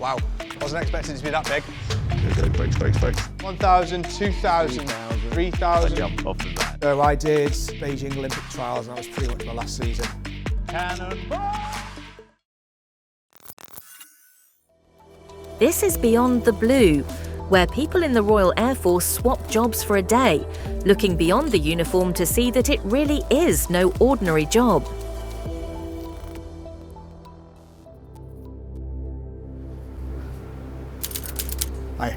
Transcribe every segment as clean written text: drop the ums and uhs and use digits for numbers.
Wow, wasn't expecting it to be that big. Go, brakes. 1,000, 2,000, 3,000. Jump off of that. So I did Beijing Olympic trials, and that was pretty much my last season. Cannonball! This is Beyond the Blue, where people in the Royal Air Force swap jobs for a day, looking beyond the uniform to see that it really is no ordinary job. Hi.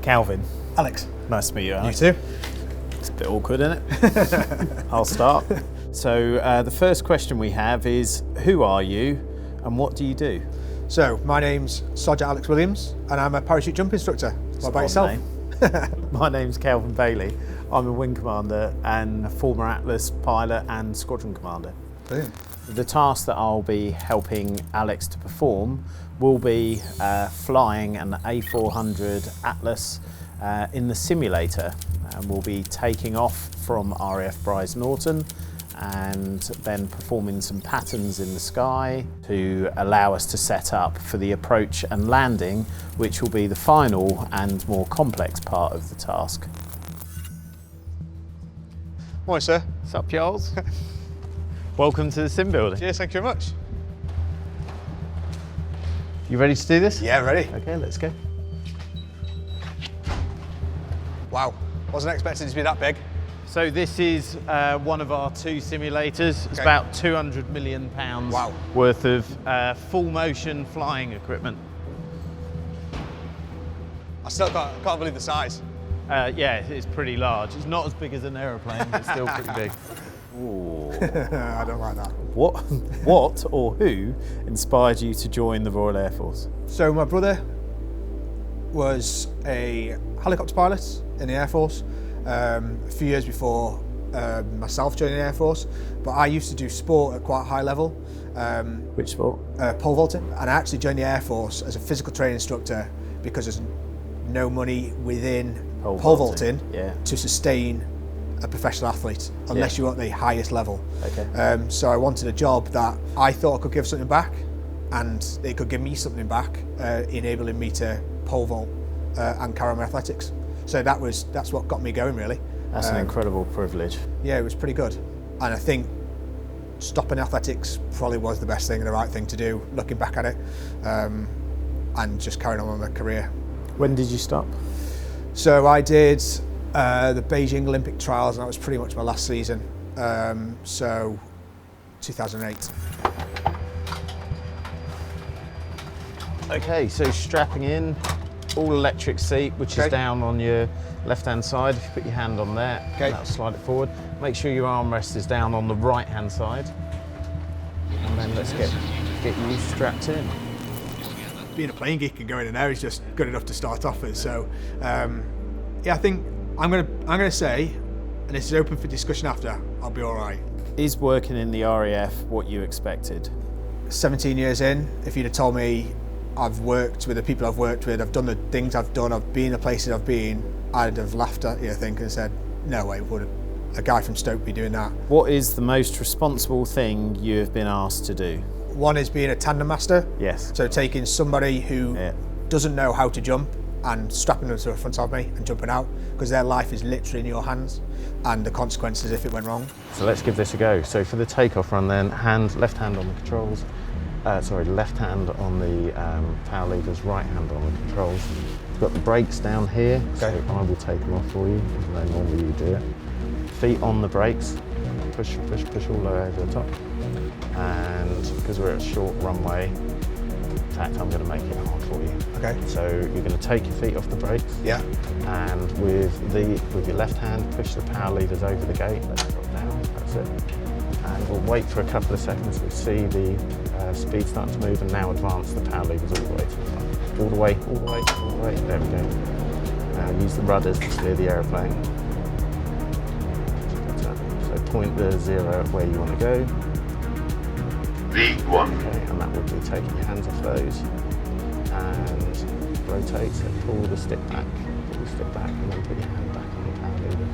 Calvin, Alex. nice to meet you. You Alex. too? It's a bit awkward, isn't it? I'll start. So the first question we have is, who are you and what do you do? So, my name's Sergeant Alex Williams, and I'm a parachute jump instructor. What about yourself? My name's Calvin Bailey. I'm a wing commander and a former Atlas pilot and squadron commander. Brilliant. The task that I'll be helping Alex to perform will be flying an A400 Atlas in the simulator, and we'll be taking off from RAF Bryce Norton and then performing some patterns in the sky to allow us to set up for the approach and landing, which will be the final and more complex part of the task. Morning, sir. What's up, Charles? Welcome to the sim building. Cheers, thank you very much. You ready to do this? Yeah, ready. Okay, let's go. Wow, wasn't expecting it to be that big. So this is one of our two simulators. It's Okay. about £200 million Wow. worth of full motion flying equipment. I still can't believe the size. Yeah, it's pretty large. It's not as big as an aeroplane, but still pretty big. Ooh. I don't like that. What or who inspired you to join the Royal Air Force? So my brother was a helicopter pilot in the Air Force a few years before myself joining the Air Force, but I used to do sport at quite a high level. Which sport? Pole vaulting, and I actually joined the Air Force as a physical training instructor because there's no money within pole vaulting Yeah. to sustain a professional athlete unless you're at the highest level. Okay. So I wanted a job that I thought could give something back, and it could give me something back, enabling me to pole vault and carry on my athletics. So that's what got me going, really. That's an incredible privilege. Yeah, it was pretty good, and I think stopping athletics probably was the best thing and the right thing to do, looking back at it, and just carrying on with my career. When did you stop? So I did the Beijing Olympic trials, and that was pretty much my last season. So 2008. Okay, so strapping in, all electric seat, which is down on your left-hand side. If you put your hand on there, that'll slide it forward. Make sure your armrest is down on the right-hand side. And then let's get you strapped in. Being a plane geek and going in there is just good enough to start off with. So, yeah, I think I'm gonna say, and this is open for discussion after, I'll be all right. Is working in the RAF what you expected? 17 years in, if you'd have told me I've worked with the people I've worked with, I've done the things I've done, I've been the places I've been, I'd have laughed at you, I think, and said, no way would a guy from Stoke be doing that. What is the most responsible thing you have been asked to do? One is being a tandem master. Yes. So taking somebody who doesn't know how to jump and strapping them to the front of me and jumping out, because their life is literally in your hands and the consequences if it went wrong. So let's give this a go. So for the takeoff run then, left hand on the controls, left hand on the power levers, right hand on the controls. We've got the brakes down here, so I will take them off for you, even though normally you do it. Feet on the brakes, push all the way over the top. And because we're at a short runway, in fact, I'm going to make it hard for you. Okay. So you're going to take your feet off the brakes. Yeah. And with your left hand, push the power levers over the gate. Let's drop down. That's it. And we'll wait for a couple of seconds. We see the speed start to move, and now advance the power levers all the way to the front. All the way, all the way, all the way. There we go. Now use the rudders to steer the aeroplane. So point the 0 at where you want to go. V1. Okay, and that would be taking your hands off those and rotate, so pull the stick back, and then put your hand back on the power lever.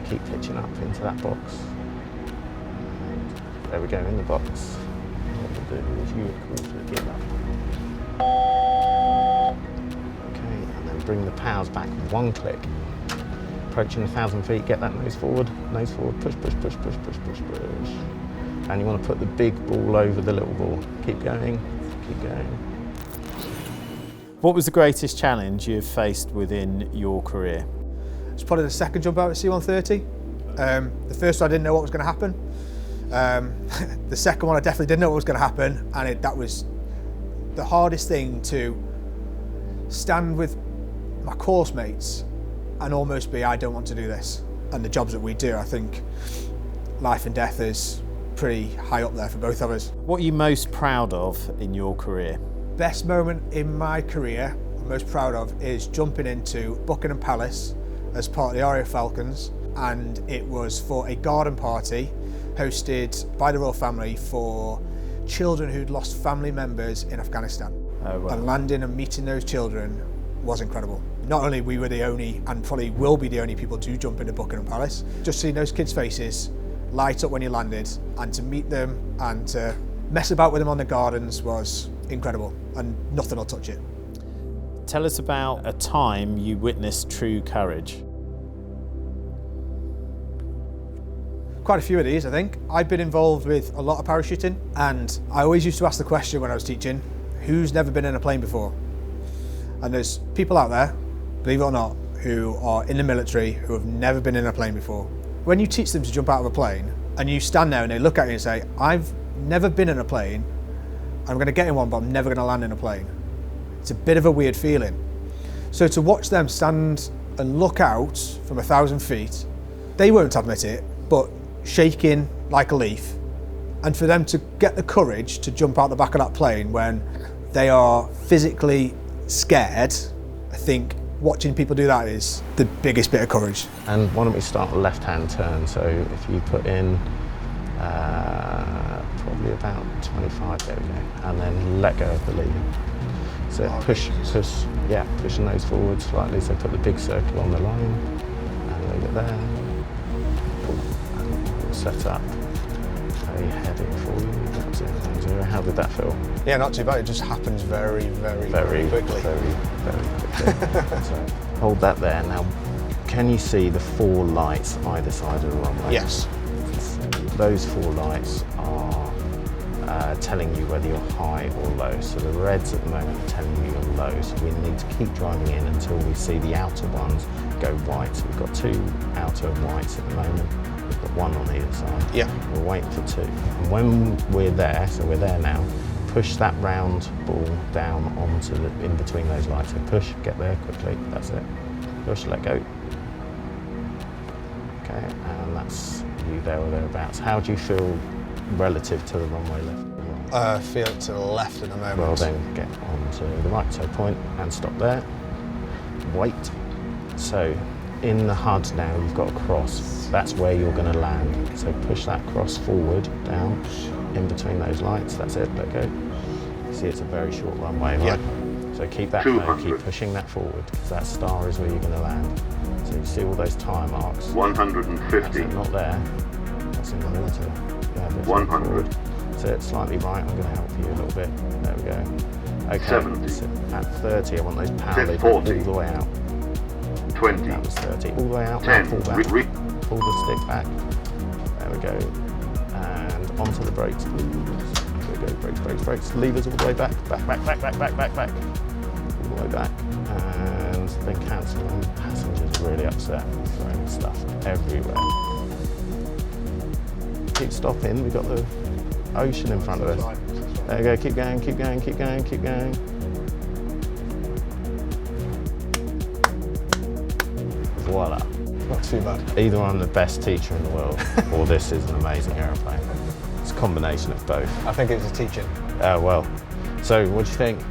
Keep pitching up into that box. And there we go, in the box. What we'll do is you call to get up. bring the powers back one click. Approaching 1,000 feet, get that nose forward, push, push, push, push, push, push, push. And you want to put the big ball over the little ball. Keep going, keep going. What was the greatest challenge you've faced within your career? It's probably the second jump out at C-130. The first one I didn't know what was going to happen. The second one I definitely didn't know what was going to happen, and that was the hardest thing, to stand with my course mates and almost be, I don't want to do this. And the jobs that we do, I think life and death is pretty high up there for both of us. What are you most proud of in your career? Best moment in my career, I'm most proud of, is jumping into Buckingham Palace as part of the RAF Falcons, and it was for a garden party hosted by the royal family for children who'd lost family members in Afghanistan. Oh, wow. And landing and meeting those children was incredible. Not only we were the only, and probably will be the only people to jump into Buckingham Palace, just seeing those kids' faces light up when you landed, and to meet them and to mess about with them on the gardens was incredible, and nothing will touch it. Tell us about a time you witnessed true courage. Quite a few of these, I think. I've been involved with a lot of parachuting, and I always used to ask the question when I was teaching, who's never been in a plane before? And there's people out there, believe it or not, who are in the military who have never been in a plane before. When you teach them to jump out of a plane and you stand there and they look at you and say, I've never been in a plane, I'm going to get in one, but I'm never going to land in a plane. It's a bit of a weird feeling. So to watch them stand and look out from 1,000 feet, they won't admit it, but shaking like a leaf, and for them to get the courage to jump out the back of that plane when they are physically scared, I think watching people do that is the biggest bit of courage. And why don't we start a left-hand turn? So if you put in probably about 25, there we go, and then let go of the lever. So push, push the nose forward slightly, so put the big circle on the line, and leave it there. And we'll set up a heading for you. That's it, 0. How did that feel? Yeah, not too bad. It just happens very quickly. Very quickly. So hold that there. Now, can you see the 4 lights either side of the runway? Yes. Those 4 lights are telling you whether you're high or low. So the reds at the moment are telling you you're low. So we need to keep driving in until we see the outer ones go white. So we've got 2 outer whites at the moment. We've got 1 on either side. Yeah. We're waiting for 2. And when we're there, so we're there now, push that round ball down onto in between those lights. So push, get there quickly. That's it. Push, let go. Okay, and that's you there or thereabouts. How do you feel relative to the runway left? I feel it to the left at the moment. Well, then get on to the right. So point and stop there. Wait. So in the HUD now, you've got a cross. That's where you're going to land. So push that cross forward, down, in between those lights. That's it, let go. See, it's a very short runway, right? So keep that low, keep pushing that forward, because that star is where you're going to land. So you see all those tyre marks. 150. That's not there. That's in the water. Yeah, 100. So it's slightly right. I'm going to help you a little bit. There we go. Okay. 70. So at 30, I want those power levers all the way out. 20. That was 30. All the way out. 10. Now pull back. Pull the stick back. There we go. And onto the brakes, please. There we go. Brakes, brakes, brakes. Levers all the way back. Back. All the way back. And then cancel them. Passengers really upset. Throwing stuff everywhere. Keep stopping. We've got the ocean in front of us. There we go. Keep going, keep going, keep going, keep going. Voila. Not too bad. Either I'm the best teacher in the world or this is an amazing aeroplane. It's a combination of both. I think it's a teaching. Well. So what do you think?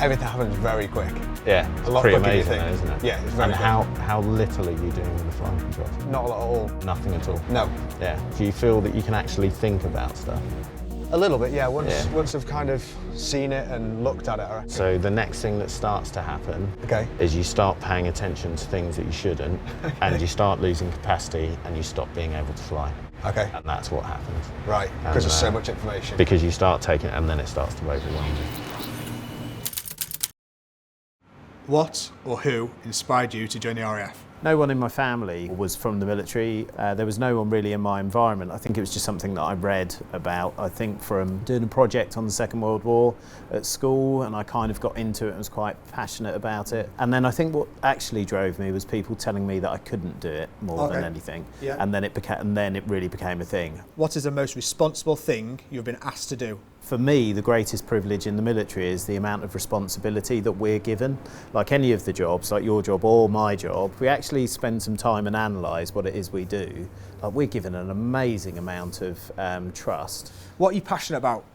Everything happens very quick. Yeah, it's pretty amazing though, isn't it? Yeah, it's very quick. How little are you doing with the flying controls? Not a lot at all. Nothing at all? No. Yeah. Do you feel that you can actually think about stuff? A little bit, yeah. Once I've kind of seen it and looked at it, I reckon. So the next thing that starts to happen is you start paying attention to things that you shouldn't, and you start losing capacity and you stop being able to fly. Okay. And that's what happens. Right, because there's so much information. Because you start taking it and then it starts to overwhelm you. What or who inspired you to join the RAF? No one in my family was from the military. There was no one really in my environment. I think it was just something that I read about, I think from doing a project on the Second World War at school, and I kind of got into it and was quite passionate about it. And then I think what actually drove me was people telling me that I couldn't do it more than anything. Yeah. And then it really became a thing. What is the most responsible thing you've been asked to do? For me, the greatest privilege in the military is the amount of responsibility that we're given. Like any of the jobs, like your job or my job, we actually spend some time and analyse what it is we do. Like we're given an amazing amount of trust. What are you passionate about?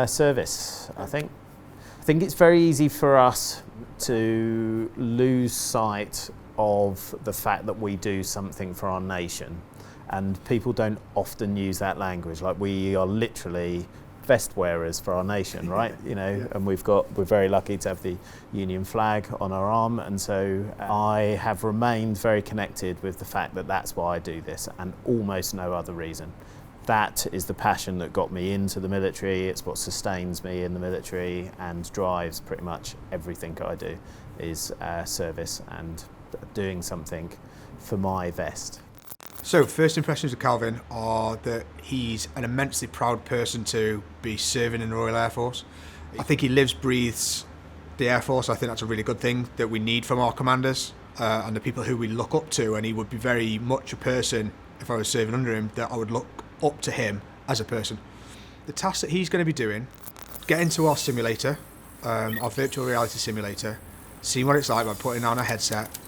Service, I think. I think it's very easy for us to lose sight of the fact that we do something for our nation. And people don't often use that language. Like we are literally vest wearers for our nation, right? You know, and we're very lucky to have the Union flag on our arm, and so I have remained very connected with the fact that that's why I do this, and almost no other reason. That is the passion that got me into the military. It's what sustains me in the military and drives pretty much everything I do, is service and doing something for my vest. So, first impressions of Calvin are that he's an immensely proud person to be serving in the Royal Air Force. I think he lives, breathes the Air Force. I think that's a really good thing that we need from our commanders and the people who we look up to. And he would be very much a person, if I was serving under him, that I would look up to him as a person. The task that he's going to be doing, get into our simulator, our virtual reality simulator, seeing what it's like by putting on a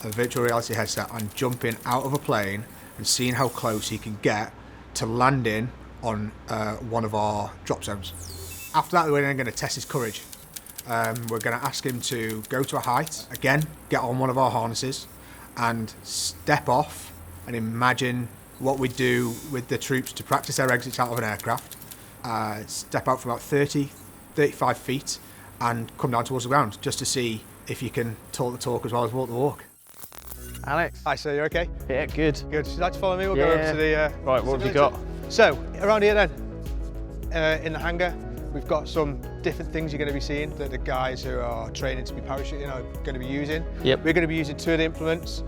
virtual reality headset, and jumping out of a plane and seeing how close he can get to landing on one of our drop zones. After that, we're then going to test his courage. We're going to ask him to go to a height, again, get on one of our harnesses and step off and imagine what we do with the troops to practice their exits out of an aircraft. Step out for about 35 feet and come down towards the ground, just to see if you can talk the talk as well as walk the walk. Alex. Hi, sir, you okay? Yeah, good. Good. Would you like to follow me? We'll go over to the... Right, what have you got? So, around here then, in the hangar, we've got some different things you're going to be seeing that the guys who are training to be parachuting are going to be using. Yep. We're going to be using two of the implements.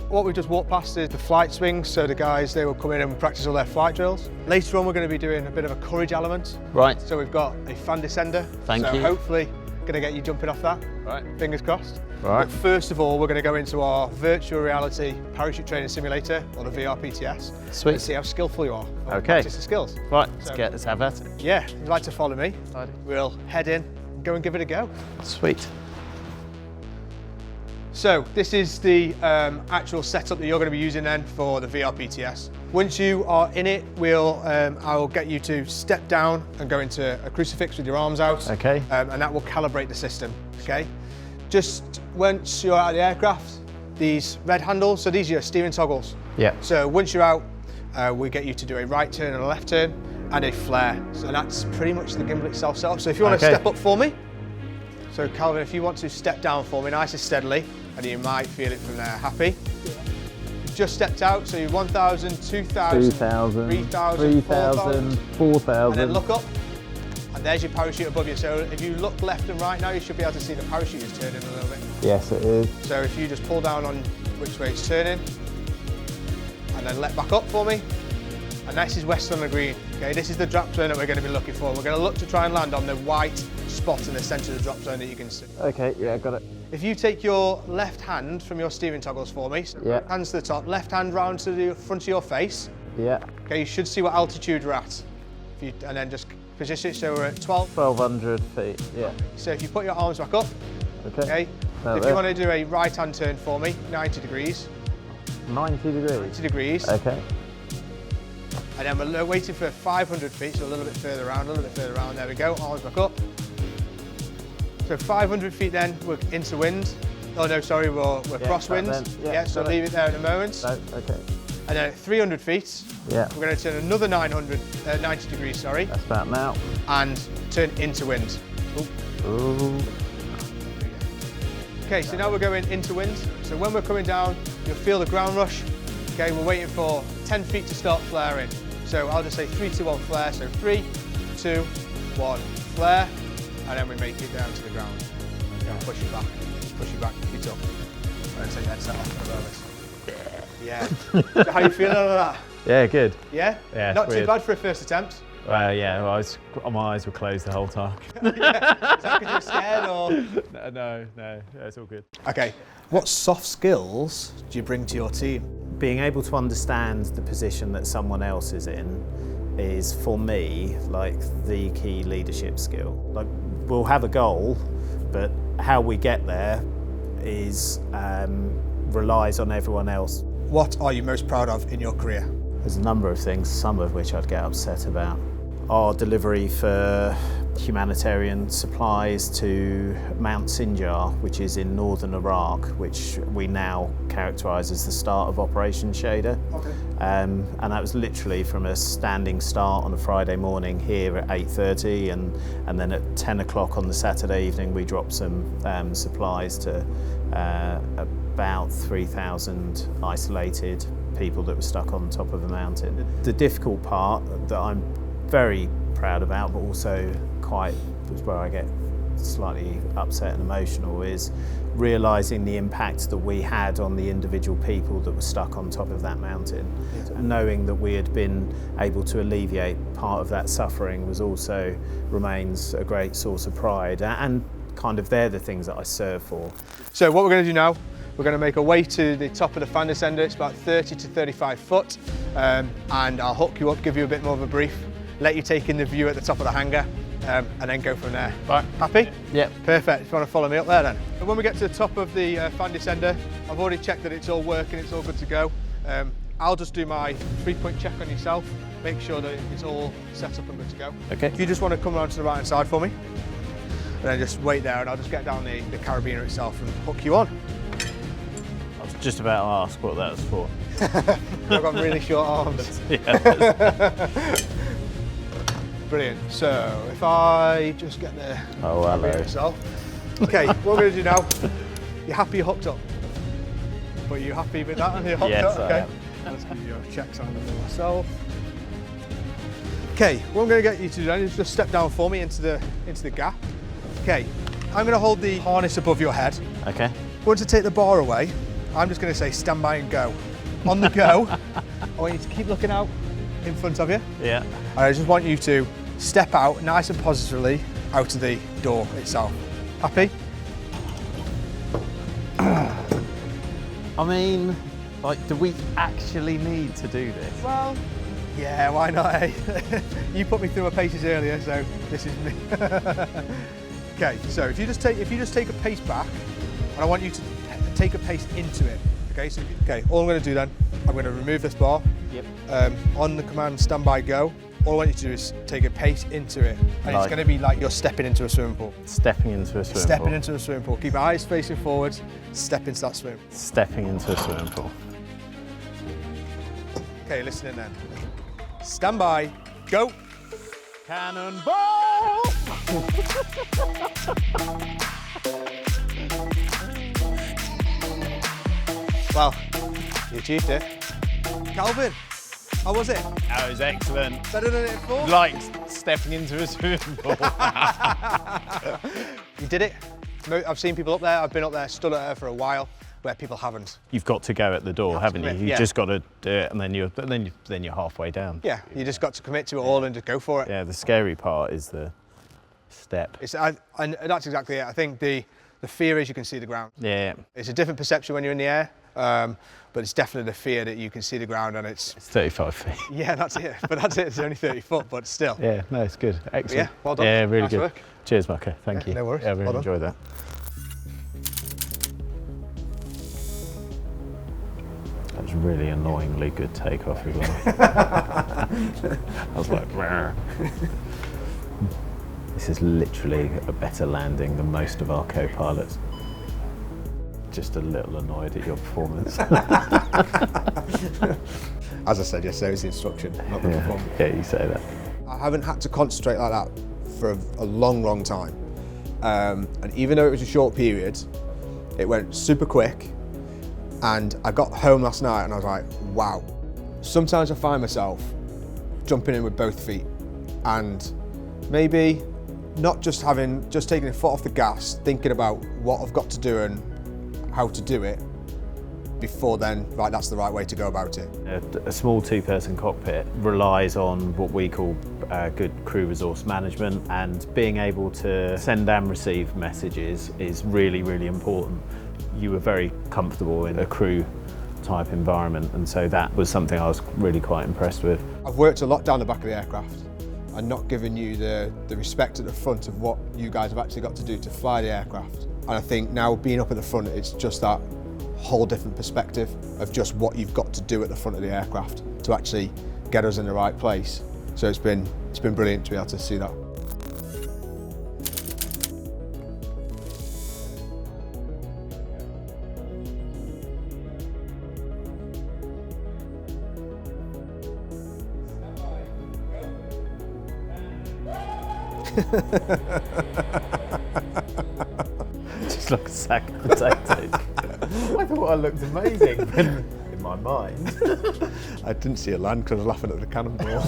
What we've just walked past is the flight swings, so the guys, they will come in and practice all their flight drills. Later on, we're going to be doing a bit of a courage element. Right. So we've got a fan descender. Thank you. So hopefully, going to get you jumping off that. Right. Fingers crossed. Right. But first of all, we're going to go into our virtual reality parachute training simulator, or the VRPTS. Sweet. And see how skillful you are. Okay. Practice the skills. Right, So- let's have that. Yeah, if you'd like to follow me, Righty. we'll head in and go and give it a go. Sweet. So this is the actual setup that you're going to be using then for the VRPTS. Once you are in it, I'll get you to step down and go into a crucifix with your arms out. Okay. And that will calibrate the system, okay? Just once you're out of the aircraft, these red handles, so these are your steering toggles. Yeah. So once you're out, we get you to do a right turn and a left turn and a flare. So that's pretty much the gimbal itself set up. So if you want to Okay. step up for me. So Calvin, if you want to step down for me nice and steadily, and you might feel it from there. Happy? You've just stepped out, so you're 1,000, 2,000, 2,000, 3,000, 3,000, 4,000. and then look up, and there's your parachute above you. So if you look left and right now, you should be able to see the parachute is turning a little bit. Yes, it is. So if you just pull down on which way it's turning, and then let back up for me, and this is west on the green. Okay, this is the drop zone that we're going to be looking for. We're going to look to try and land on the white spot in the centre of the drop zone that you can see. Okay, yeah, got it. If you take your left hand from your steering toggles for me, so Yeah. hands to the top, left hand round to the front of your face. Yeah. Okay, you should see what altitude we're at. And then just position it so we're at 12. 1,200 feet, yeah. So if you put your arms back up, Okay. okay. Now If there. you want to do a right hand turn for me, 90 degrees. 90 degrees. 90 degrees. Okay. And then we're waiting for 500 feet, so a little bit further around, There we go, arms back up. So 500 feet then, we're into wind. Oh no, sorry, we're crosswind. then, yeah, Yeah, so got it. leave it there in a moment. No, okay. And then at 300 feet, Yeah. we're going to turn another 90 degrees, sorry, That's about now. and turn into wind. Ooh. Okay, so now we're going into wind. So when we're coming down, you'll feel the ground rush. Okay, we're waiting for 10 feet to start flaring. So I'll just say 3, 2, 1, flare. So 3, 2, 1, flare. And then we make it down to the ground. Okay. push you back, feet up, and take your head set off the rowers. Yeah. So how you feeling on that? Yeah, good. Yeah? Yeah, Not too weird. bad for a first attempt. Yeah, well, my eyes were closed the whole time. Yeah. Is that because you were scared or? No, yeah, it's all good. Okay. What soft skills do you bring to your team? Being able to understand the position that someone else is in is, for me, like the key leadership skill. Like, we'll have a goal, but how we get there is relies on everyone else. What are you most proud of in your career? There's a number of things, some of which I'd get upset about. Our delivery for humanitarian supplies to Mount Sinjar, which is in northern Iraq, which we now characterise as the start of Operation Shader. Okay. And that was literally from a standing start on a Friday morning here at 8:30, and then at 10 o'clock on the Saturday evening we dropped some supplies to about 3,000 isolated people that were stuck on top of a mountain. The difficult part that I'm very proud about, but also quite where I get slightly upset and emotional, is realising the impact that we had on the individual people that were stuck on top of that mountain. And knowing that we had been able to alleviate part of that suffering remains a great source of pride, and kind of they're the things that I serve for. So what we're going to do now, we're going to make our way to the top of the fan descender. It's about 30 to 35 foot, and I'll hook you up, give you a bit more of a brief, let you take in the view at the top of the hangar, and then go from there. Right, happy? Yep. Perfect. If you want to follow me up there then. And when we get to the top of the fan descender, I've already checked that it's all working, it's all good to go. I'll just do my 3-point check on yourself, make sure that it's all set up and good to go. Okay. If you just want to come around to the right hand side for me, and then just wait there, and I'll just get down the carabiner itself and hook you on. I was just about to ask what that was for. I've got really short arms. Yeah. Brilliant. So if I just get the hello. itself. Okay, what we're going to do now, you're happy you're hooked up? But you happy with that and you're hooked Yes, up? I Okay. am. Let's give you a check on myself. Okay, what I'm going to get you to do then is just step down for me into the gap. Okay, I'm going to hold the harness above your head. Okay. Once I take the bar away, I'm just going to say stand by and go. On the go, I want you to keep looking out in front of you. Yeah. And I just want you to step out nice and positively out of the door itself. Happy? I mean, like, do we actually need to do this? Well, yeah, why not, eh? You put me through my paces earlier, so this is me. Okay, so if you just take a pace back, and I want you to take a pace into it. Okay, so all I'm going to do then, I'm going to remove this bar. Yep. On the command stand by go, all I want you to do is take a pace into it, and it's going to be like you're stepping into a swimming pool. Stepping into a swimming pool. Stepping into a swimming pool. Keep your eyes facing forwards. Step into that swim. Stepping into a swimming pool. Okay, listen in then. Stand by. Go. Cannonball! Well, you achieved it. Calvin, how was it? That was excellent. Better than it before? Like stepping into a swimming pool. You did it. I've seen people up there. I've been up there, stood at her for a while, where people haven't. You've got to go at the door, haven't you? commit, You've yeah. just got to do it, and then you're halfway down. Yeah, you just got to commit to it all and just go for it. Yeah, the scary part is the step. And that's exactly it. I think the fear is you can see the ground. Yeah. It's a different perception when you're in the air, but it's definitely the fear that you can see the ground and it's. It's 35 feet. Yeah, that's it. But that's it. It's only 30 foot, but still. Yeah, no, it's good. Excellent. Yeah, well done. Yeah, really Nice good. work. Cheers, Marco. Thank Yeah, you. no worries. Yeah, I really Well done. enjoyed that. That was really annoyingly good takeoff as well. I was like, "Rrr." This is literally a better landing than most of our co-pilots. Just a little annoyed at your performance. As I said yesterday, it was the instruction, not the performance. Yeah, you say that. I haven't had to concentrate like that for a long, long time. And even though it was a short period, it went super quick. And I got home last night and I was like, wow. Sometimes I find myself jumping in with both feet. And maybe not just taking a foot off the gas, thinking about what I've got to do and how to do it, before then, right, that's the right way to go about it. A small two-person cockpit relies on what we call good crew resource management, and being able to send and receive messages is really, really important. You were very comfortable in a crew type environment, and so that was something I was really quite impressed with. I've worked a lot down the back of the aircraft and not given you the respect at the front of what you guys have actually got to do to fly the aircraft. And I think now being up at the front, it's just that whole different perspective of just what you've got to do at the front of the aircraft to actually get us in the right place. So it's been brilliant to be able to see that. Just like a sack of potatoes. I thought I looked amazing in my mind. I didn't see it land because I was laughing at the cannonball.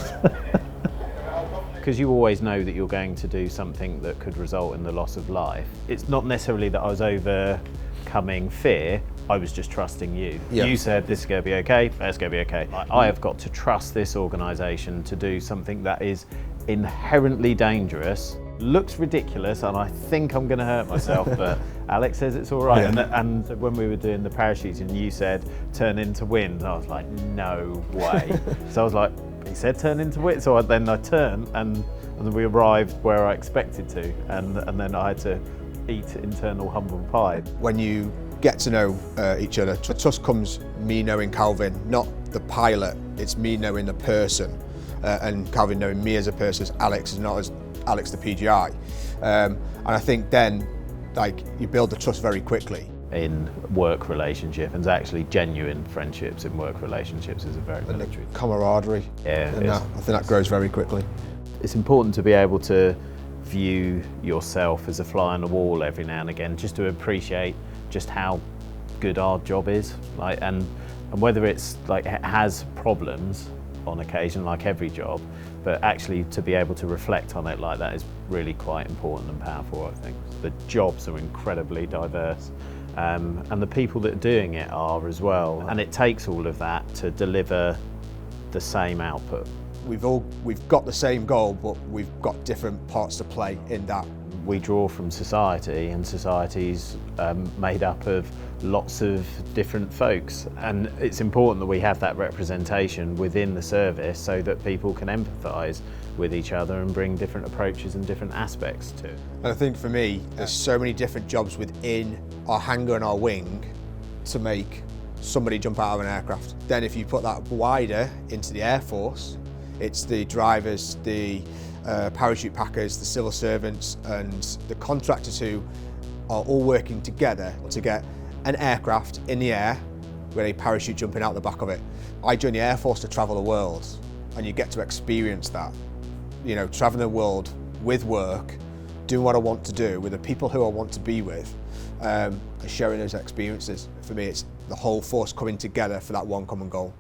Because you always know that you're going to do something that could result in the loss of life. It's not necessarily that I was overcoming fear, I was just trusting you. Yeah. You said this is going to be okay, that's going to be okay. I have got to trust this organisation to do something that is inherently dangerous, looks ridiculous, and I think I'm going to hurt myself, but Alex says it's all right. Yeah. And when we were doing the parachutes and you said turn into wind, I was like, no way. So I was like, he said turn into wind, so then I turned and we arrived where I expected to, and then I had to eat internal humble pie. When you get to know each other, trust comes me knowing Calvin, not the pilot, it's me knowing the person, and Calvin knowing me as a person, as Alex is not as Alex the PGI. And I think then, like, you build the trust very quickly. In work relationship, and actually genuine friendships in work relationships is a very military. Camaraderie. Yeah, And I think that grows very quickly. It's important to be able to view yourself as a fly on the wall every now and again, just to appreciate just how good our job is, like, and whether it's like it has problems on occasion, like every job, but actually to be able to reflect on it like that is really quite important and powerful, I think. The jobs are incredibly diverse, and the people that are doing it are as well, and it takes all of that to deliver the same output. We've got the same goal, but we've got different parts to play in that. We draw from society, and society's made up of lots of different folks, and it's important that we have that representation within the service so that people can empathise with each other and bring different approaches and different aspects to it. And I think for me, there's so many different jobs within our hangar and our wing to make somebody jump out of an aircraft. Then if you put that wider into the Air Force, it's the drivers, the parachute packers, the civil servants and the contractors who are all working together to get an aircraft in the air with a parachute jumping out the back of it. I joined the Air Force to travel the world, and you get to experience that. You know, traveling the world with work, doing what I want to do with the people who I want to be with, and sharing those experiences. For me, it's the whole force coming together for that one common goal.